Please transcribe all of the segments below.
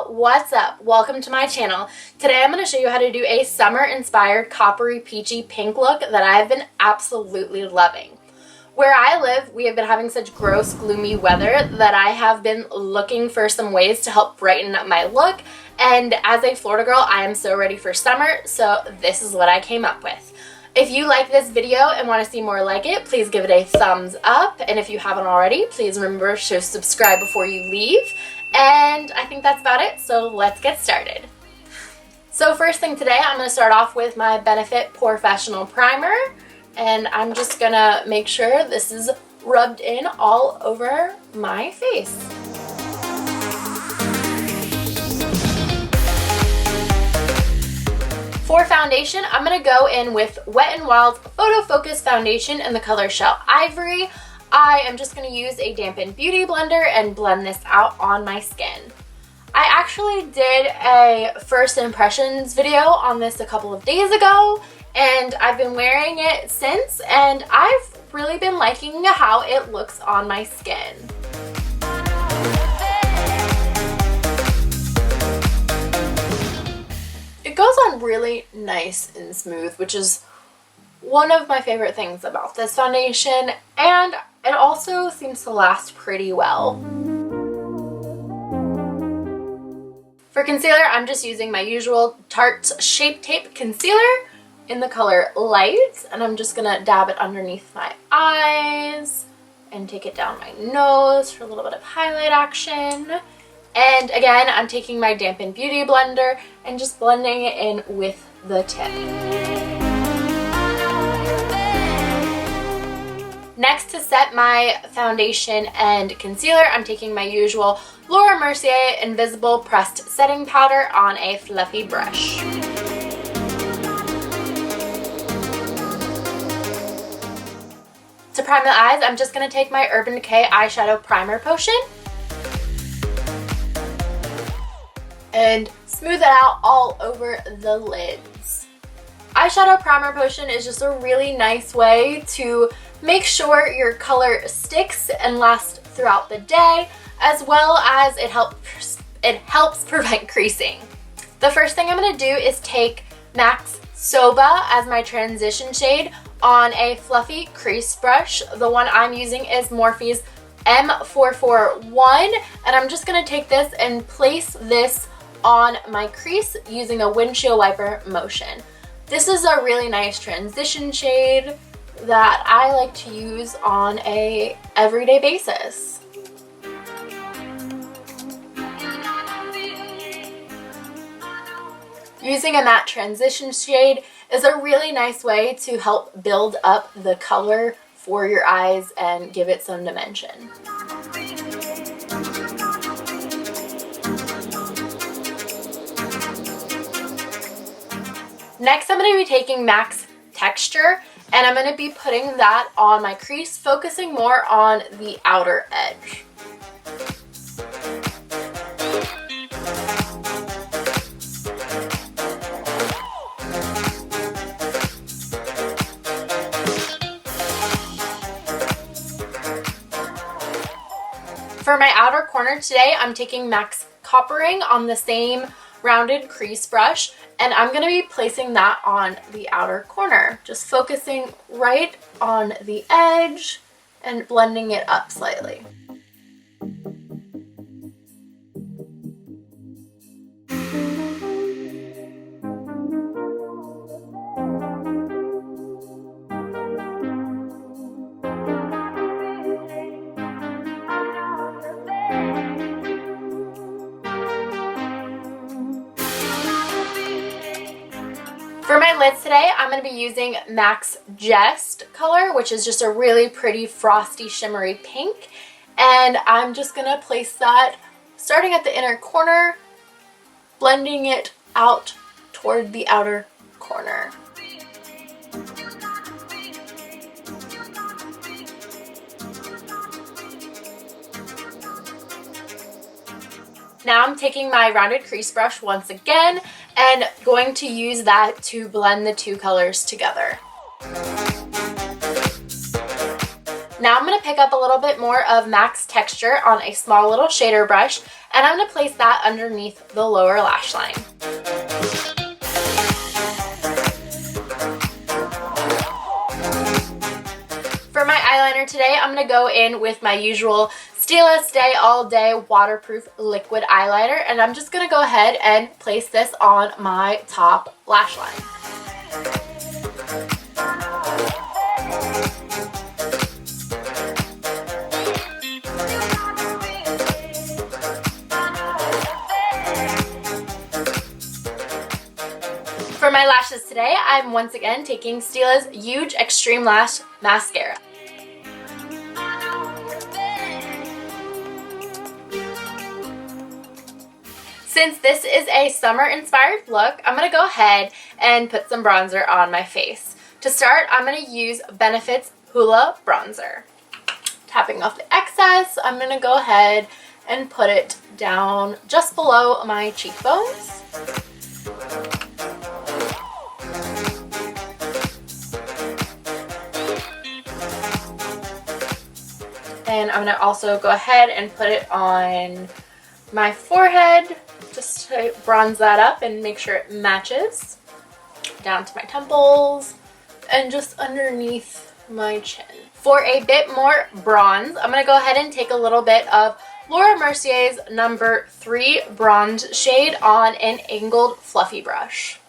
y'all, what's up? Welcome to my channel. Today I'm going to show you how to do a summer inspired coppery peachy pink look that I've been absolutely loving. Where I live, we have been having such gross gloomy weather that I have been looking for some ways to help brighten up my look, and as a Florida girl I am so ready for summer, so this is what I came up with. If you like this video and want to see more like it, please give it a thumbs up, and if you haven't already, please remember to subscribe before you leave. And I think that's about it, so let's get started. So first thing today, I'm going to start off with my Benefit Porefessional Primer, and I'm just going to make sure this is rubbed in all over my face. For foundation, I'm going to go in with Wet n Wild's Photo Focus Foundation in the color Shell Ivory. I am just going to use a dampened beauty blender and blend this out on my skin. I actually did a first impressions video on this a couple of days ago, and I've been wearing it since, and I've really been liking how it looks on my skin. It goes on really nice and smooth, which is one of my favorite things about this foundation, and it also seems to last pretty well. For concealer, I'm just using my usual Tarte Shapetape concealer in the color Light, and I'm just gonna dab it underneath my eyes and take it down my nose for a little bit of highlight action. And again, I'm taking my dampened beauty blender and just blending it in with the tip. Next, to set my foundation and concealer, I'm taking my usual Laura Mercier Invisible Pressed Setting Powder on a fluffy brush. To prime the eyes, I'm just going to take my Urban Decay Eyeshadow Primer Potion and smooth it out all over the lids. Eyeshadow Primer Potion is just a really nice way to make sure your color sticks and lasts throughout the day, as well as it helps prevent creasing. The first thing I'm going to do is take MAC's Soba as my transition shade on a fluffy crease brush. The one I'm using is Morphe's M441, and I'm just going to take this and place this on my crease using a windshield wiper motion. This is a really nice transition shade that I like to use on a everyday basis. Using a matte transition shade is a really nice way to help build up the color for your eyes and give it some dimension. Next, I'm going to be taking MAC's Texture, and I'm going to be putting that on my crease, focusing more on the outer edge. For my outer corner today, I'm taking MAC's Coppery on the same rounded crease brush, and I'm going to be placing that on the outer corner, just focusing right on the edge and blending it up slightly. For my lids today, I'm going to be using MAC's Jest color, which is just a really pretty frosty shimmery pink, and I'm just going to place that starting at the inner corner, blending it out toward the outer corner. Now I'm taking my rounded crease brush once again and going to use that to blend the two colors together. Now I'm going to pick up a little bit more of MAC's Texture on a small little shader brush, and I'm going to place that underneath the lower lash line. For my eyeliner today, I'm going to go in with my usual Stila Stay All Day Waterproof Liquid Eyeliner, and I'm just going to go ahead and place this on my top lash line. For my lashes today, I'm once again taking Stila's Huge Extreme Lash Mascara. Since this is a summer-inspired look, I'm going to go ahead and put some bronzer on my face. To start, I'm going to use Benefit's Hoola bronzer. Tapping off the excess, I'm going to go ahead and put it down just below my cheekbones. And I'm going to also go ahead and put it on my forehead just to bronze that up and make sure it matches. Down to my temples and just underneath my chin. For a bit more bronze, I'm going to go ahead and take a little bit of Laura Mercier's number 3 bronze shade on an angled fluffy brush.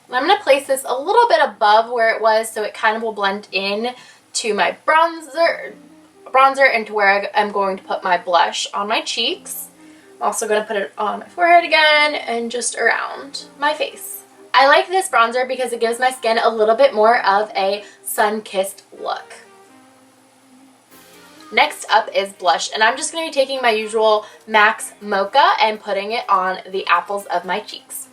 And I'm going to place this a little bit above where it was so it kind of will blend in to my bronzer and to where I'm going to put my blush on my cheeks. I'm also going to put it on my forehead again and just around my face. I like this bronzer because it gives my skin a little bit more of a sun-kissed look. Next up is blush, and I'm just going to be taking my usual MAC's Mocha and putting it on the apples of my cheeks.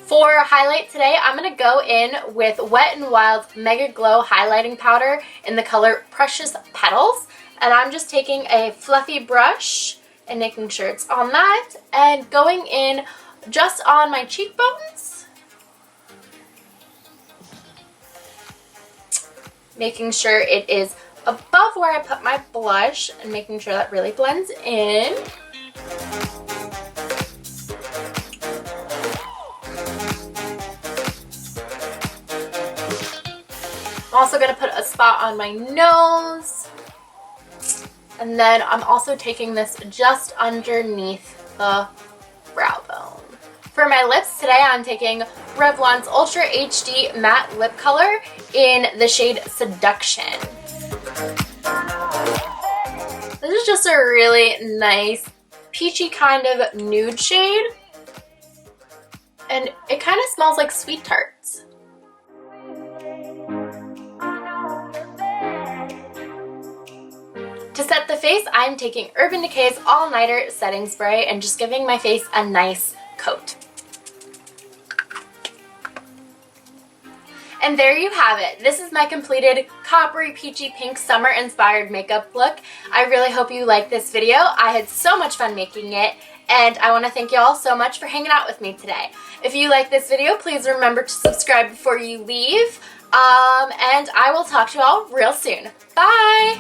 For highlight today, I'm going to go in with Wet n Wild's Mega Glow Highlighting Powder in the color Precious Petals. And I'm just taking a fluffy brush and making sure it's on that and going in just on my cheekbones. Making sure it is above where I put my blush and making sure that really blends in. I'm also going to put a spot on my nose, and then I'm also taking this just underneath the brow bone. For my lips today, I'm taking Revlon's Ultra HD Matte Lip Color in the shade Seduction. This is just a really nice peachy kind of nude shade, and it kind of smells like sweet tarts. To set the face, I'm taking Urban Decay's All Nighter Setting Spray and just giving my face a nice coat. And there you have it. This is my completed coppery peachy pink summer inspired makeup look. I really hope you liked this video. I had so much fun making it, and I want to thank you all so much for hanging out with me today. If you like this video, please remember to subscribe before you leave, and I will talk to you all real soon. Bye!